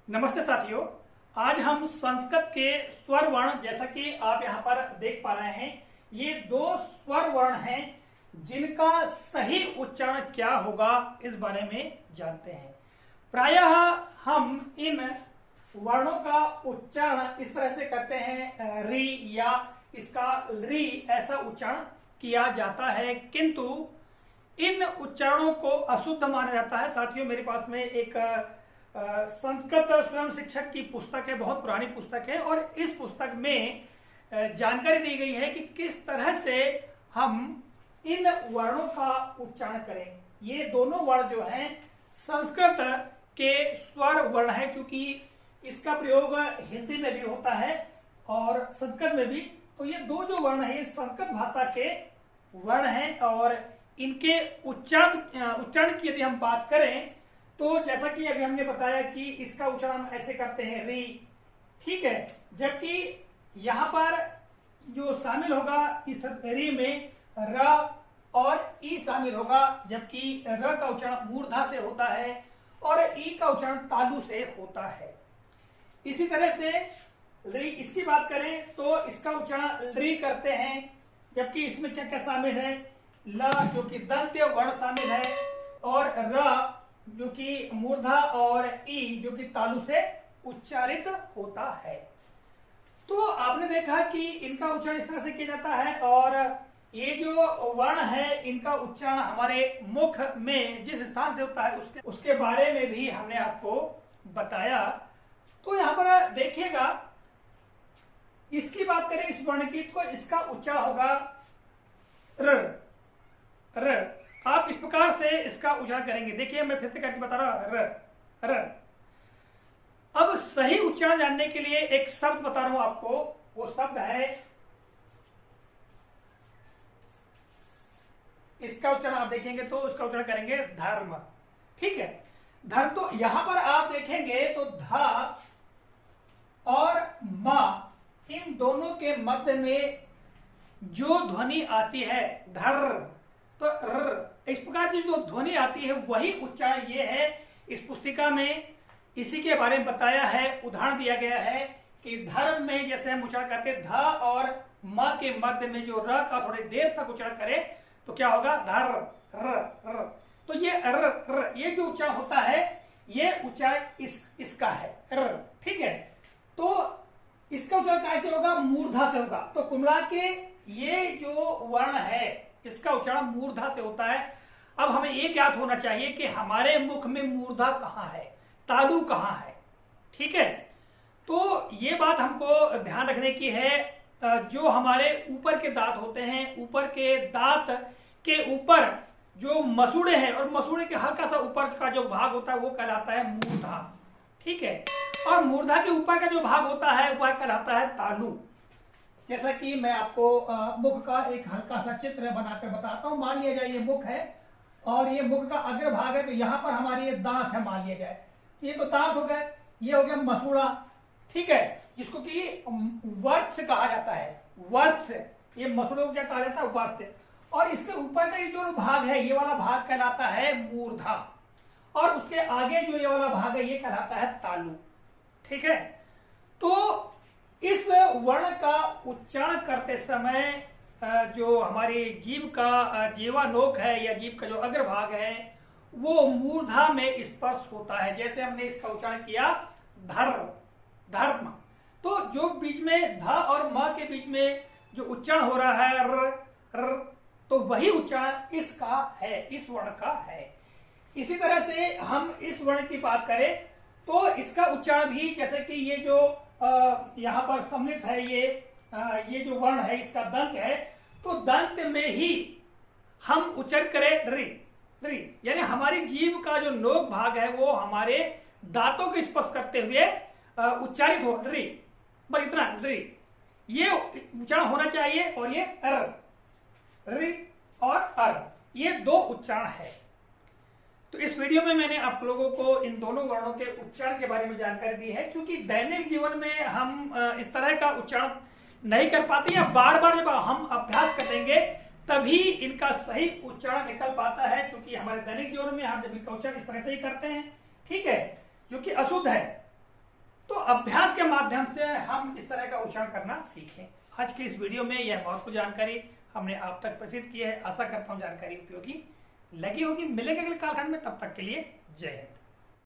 नमस्ते साथियों। आज हम संस्कृत के स्वर वर्ण, जैसा कि आप यहाँ पर देख पा रहे हैं, ये दो स्वर वर्ण हैं जिनका सही उच्चारण क्या होगा इस बारे में जानते हैं। प्रायः हम इन वर्णों का उच्चारण इस तरह से करते हैं, री या इसका री ऐसा उच्चारण किया जाता है, किंतु इन उच्चारणों को अशुद्ध माना जाता है। साथियों, मेरे पास में एक संस्कृत स्वयं शिक्षक की पुस्तक है, बहुत पुरानी पुस्तक है, और इस पुस्तक में जानकारी दी गई है कि किस तरह से हम इन वर्णों का उच्चारण करें। ये दोनों वर्ण जो हैं संस्कृत के स्वर वर्ण है, क्योंकि इसका प्रयोग हिंदी में भी होता है और संस्कृत में भी। तो ये दो जो वर्ण है ये संस्कृत भाषा के वर्ण हैं, और इनके उच्चारण की यदि हम बात करें तो जैसा कि अभी हमने बताया कि इसका उच्चारण हम ऐसे करते हैं, री, ठीक है। जबकि यहां पर जो शामिल होगा इस री में र और ई शामिल होगा, जबकि र का उच्चारण मूर्धा से होता है और ई का उच्चारण तालु से होता है। इसी तरह से री, इसकी बात करें तो इसका उच्चारण री करते हैं, जबकि इसमें क्या क्या शामिल है, ल जो कि दंत्य वर्ण शामिल है, और र जो कि मूर्धा, और ई जो कि तालु से उच्चारित होता है। तो आपने देखा कि इनका उच्चारण इस तरह से किया जाता है, और ये जो वर्ण है इनका उच्चारण हमारे मुख में जिस स्थान से होता है उसके बारे में भी हमने आपको बताया। तो यहां पर देखिएगा, इसकी बात करें इस वर्ण की, तो इसका उच्चारण होगा र, र। आप इस प्रकार से इसका उच्चारण करेंगे। देखिए, मैं फिर से करके बता रहा हूं, र, र। अब सही उच्चारण जानने के लिए एक शब्द बता रहा हूं आपको, वो शब्द है, इसका उच्चारण आप देखेंगे तो उसका उच्चारण करेंगे धर्म, ठीक है। धर्म, तो यहां पर आप देखेंगे तो ध और म, इन दोनों के मध्य में जो ध्वनि आती है धर, तो र, इस प्रकार की जो ध्वनि आती है वही उच्चारण ये है। इस पुस्तिका में इसी के बारे में बताया है, उदाहरण दिया गया है कि धर्म में जैसे हम उच्चारण करते ध और म के मध्य में जो र का थोड़ी देर तक उच्चारण करें तो क्या होगा, धर, र, र। तो ये र, र, ये जो उच्चारण होता है ये उच्चारण इसका है, र, ठीक है। तो इसका उच्चारण कैसे होगा, मूर्धा से होगा। तो कुमला के ये जो वर्ण है इसका उच्चारण मूर्धा से होता है। अब हमें ये ज्ञात होना चाहिए कि हमारे मुख में मूर्धा कहाँ है, तालु कहाँ है, ठीक है। तो ये बात हमको ध्यान रखने की है। जो हमारे ऊपर के दांत होते हैं, ऊपर के दांत के ऊपर जो मसूड़े हैं, और मसूड़े के हल्का सा ऊपर का जो भाग होता है वो कहलाता है मूर्धा, ठीक है। और मूर्धा के ऊपर का जो भाग होता है वह कहलाता है तालु। जैसा कि मैं आपको मुख का एक हल्का सा चित्र बनाकर बताता हूं। मान लिया जाए ये मुख है और ये मुख का अग्र भाग है, तो यहाँ पर हमारे ये दांत है, मान लिया जाए। ये तो दांत हो गए, ये हो गया मसूड़ा, ठीक है, जिसको कि वर्त कहा जाता है, वर्त। ये मसूड़ों को क्या कहा जाता है, वर्त। और इसके ऊपर का ये जो भाग है, ये वाला भाग कहलाता है मूर्धा, और उसके आगे जो ये वाला भाग है ये कहलाता है तालु, ठीक है। तो इस वर्ण का उच्चारण करते समय जो हमारी जीभ का जीवा नोक है या जीभ का जो अग्रभाग है वो मूर्धा में स्पर्श होता है। जैसे हमने इसका उच्चारण किया धर, धर्म, तो जो बीच में ध और म के बीच में जो उच्चारण हो रहा है र, र, तो वही उच्चारण इसका है, इस वर्ण का है। इसी तरह से हम इस वर्ण की बात करें तो इसका उच्चारण भी, जैसे कि ये जो यहाँ पर सम्मिलित है, ये जो वर्ण है इसका दंत है, तो दंत में ही हम उच्चारण करें री, री, यानी हमारी जीभ का जो नोक भाग है वो हमारे दांतों को स्पर्श करते हुए उच्चारित हो, री, बस इतना, री, ये उच्चारण होना चाहिए। और ये अर, री और अर, ये दो उच्चारण है। तो इस वीडियो में मैंने आप लोगों को इन दोनों वर्णों के उच्चारण के बारे में जानकारी दी है, क्योंकि दैनिक जीवन में हम इस तरह का उच्चारण नहीं कर पाते, या बार बार जब हम अभ्यास करेंगे तभी इनका सही उच्चारण निकल पाता है। क्योंकि हमारे दैनिक जीवन में हम जब इनका उच्चारण इस तरह से ही करते हैं, ठीक है, जो कि अशुद्ध है। अभ्यास के माध्यम से हम इस तरह का उच्चारण करना सीखें। आज के इस वीडियो में यह महत्वपूर्ण जानकारी हमने आप तक प्रस्तुत की है। आशा करता हूं जानकारी उपयोगी लगी होगी। मिलेंगे अगले कालखंड में, तब तक के लिए जय हिंद।